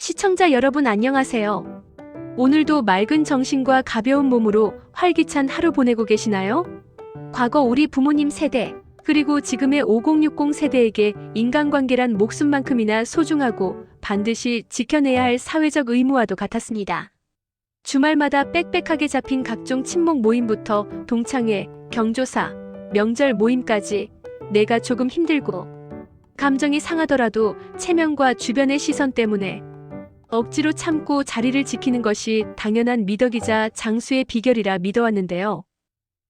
시청자 여러분 안녕하세요. 오늘도 맑은 정신과 가벼운 몸으로 활기찬 하루 보내고 계시나요? 과거 우리 부모님 세대, 그리고 지금의 5060 세대에게 인간관계란 목숨만큼이나 소중하고 반드시 지켜내야 할 사회적 의무와도 같았습니다. 주말마다 빽빽하게 잡힌 각종 친목 모임부터 동창회, 경조사, 명절 모임까지 내가 조금 힘들고 감정이 상하더라도 체면과 주변의 시선 때문에 억지로 참고 자리를 지키는 것이 당연한 미덕이자 장수의 비결이라 믿어왔는데요.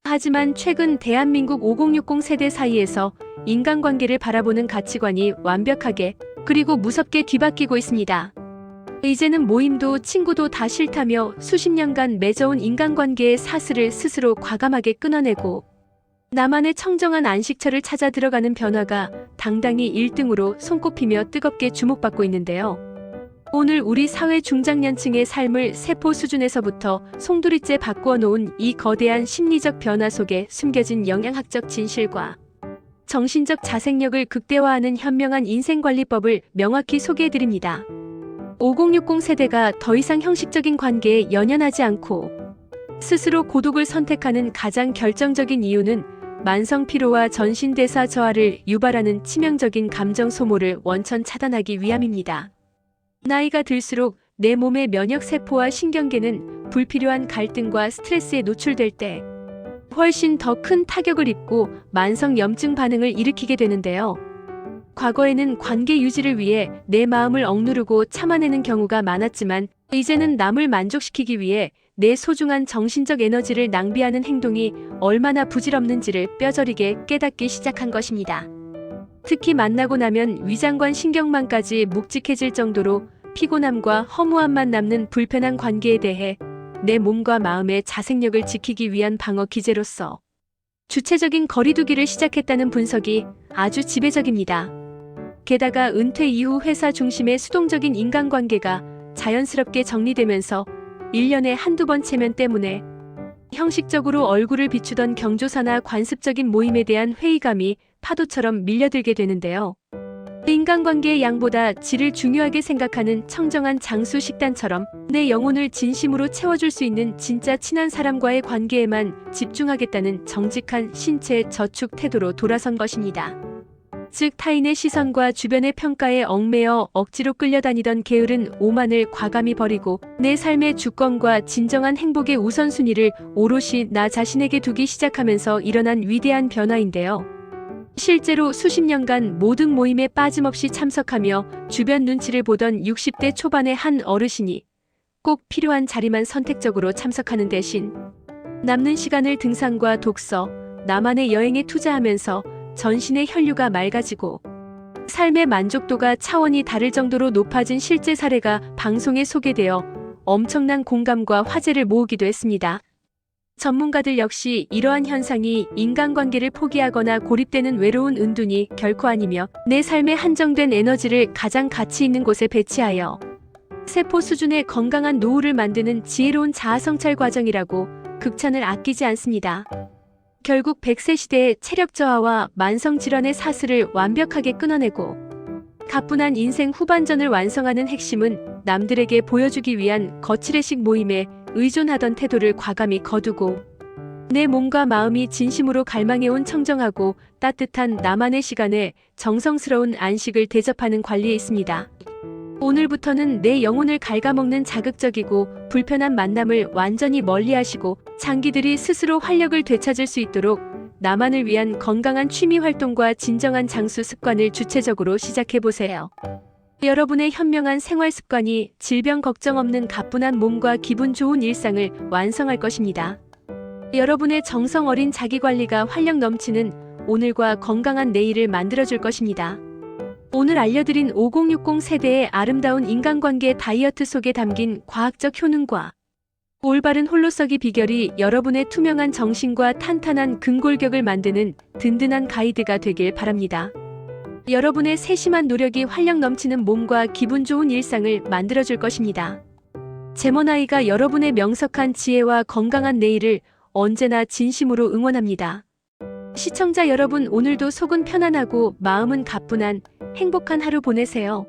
하지만 최근 대한민국 5060 세대 사이에서 인간관계를 바라보는 가치관이 완벽하게 그리고 무섭게 뒤바뀌고 있습니다. 이제는 모임도 친구도 다 싫다며 수십 년간 맺어온 인간관계의 사슬을 스스로 과감하게 끊어내고 나만의 청정한 안식처를 찾아 들어가는 변화가 당당히 1등으로 손꼽히며 뜨겁게 주목받고 있는데요. 오늘 우리 사회 중장년층의 삶을 세포 수준에서부터 송두리째 바꾸어 놓은 이 거대한 심리적 변화 속에 숨겨진 영양학적 진실과 정신적 자생력을 극대화하는 현명한 인생관리법을 명확히 소개해드립니다. 5060 세대가 더 이상 형식적인 관계에 연연하지 않고 스스로 고독을 선택하는 가장 결정적인 이유는 만성 피로와 전신대사 저하를 유발하는 치명적인 감정 소모를 원천 차단하기 위함입니다. 나이가 들수록 내 몸의 면역세포와 신경계는 불필요한 갈등과 스트레스에 노출될 때 훨씬 더 큰 타격을 입고 만성 염증 반응을 일으키게 되는데요. 과거에는 관계 유지를 위해 내 마음을 억누르고 참아내는 경우가 많았지만 이제는 남을 만족시키기 위해 내 소중한 정신적 에너지를 낭비하는 행동이 얼마나 부질없는지를 뼈저리게 깨닫기 시작한 것입니다. 특히 만나고 나면 위장관 신경망까지 묵직해질 정도로 피곤함과 허무함만 남는 불편한 관계에 대해 내 몸과 마음의 자생력을 지키기 위한 방어 기제로서 주체적인 거리두기를 시작했다는 분석이 아주 지배적입니다. 게다가 은퇴 이후 회사 중심의 수동적인 인간관계가 자연스럽게 정리되면서 1년에 한두 번 체면 때문에 형식적으로 얼굴을 비추던 경조사나 관습적인 모임에 대한 회의감이 파도처럼 밀려들게 되는데요. 인간관계의 양보다 질을 중요하게 생각하는 청정한 장수 식단처럼 내 영혼을 진심으로 채워줄 수 있는 진짜 친한 사람과의 관계에만 집중하겠다는 정직한 신체 저축 태도로 돌아선 것입니다. 즉 타인의 시선과 주변의 평가에 얽매여 억지로 끌려다니던 게으른 오만을 과감히 버리고 내 삶의 주권과 진정한 행복의 우선순위를 오롯이 나 자신에게 두기 시작하면서 일어난 위대한 변화인데요. 실제로 수십 년간 모든 모임에 빠짐없이 참석하며 주변 눈치를 보던 60대 초반의 한 어르신이 꼭 필요한 자리만 선택적으로 참석하는 대신 남는 시간을 등산과 독서, 나만의 여행에 투자하면서 전신의 혈류가 맑아지고 삶의 만족도가 차원이 다를 정도로 높아진 실제 사례가 방송에 소개되어 엄청난 공감과 화제를 모으기도 했습니다. 전문가들 역시 이러한 현상이 인간관계를 포기하거나 고립되는 외로운 은둔이 결코 아니며 내 삶의 한정된 에너지를 가장 가치 있는 곳에 배치하여 세포 수준의 건강한 노후를 만드는 지혜로운 자아성찰 과정이라고 극찬을 아끼지 않습니다. 결국 100세 시대의 체력 저하와 만성 질환의 사슬을 완벽하게 끊어내고 가뿐한 인생 후반전을 완성하는 핵심은 남들에게 보여주기 위한 거칠애식 모임에 의존하던 태도를 과감히 거두고 내 몸과 마음이 진심으로 갈망해온 청정하고 따뜻한 나만의 시간에 정성스러운 안식을 대접하는 관리에 있습니다. 오늘부터는 내 영혼을 갉아먹는 자극적이고 불편한 만남을 완전히 멀리하시고 장기들이 스스로 활력을 되찾을 수 있도록 나만을 위한 건강한 취미 활동과 진정한 장수 습관을 주체적으로 시작해보세요. 여러분의 현명한 생활 습관이 질병 걱정 없는 가뿐한 몸과 기분 좋은 일상을 완성할 것입니다. 여러분의 정성 어린 자기관리가 활력 넘치는 오늘과 건강한 내일을 만들어줄 것입니다. 오늘 알려드린 5060 세대의 아름다운 인간관계 다이어트 속에 담긴 과학적 효능과 올바른 홀로서기 비결이 여러분의 투명한 정신과 탄탄한 근골격을 만드는 든든한 가이드가 되길 바랍니다. 여러분의 세심한 노력이 활력 넘치는 몸과 기분 좋은 일상을 만들어줄 것입니다. 제모나이가 여러분의 명석한 지혜와 건강한 내일을 언제나 진심으로 응원합니다. 시청자 여러분, 오늘도 속은 편안하고 마음은 가뿐한 행복한 하루 보내세요.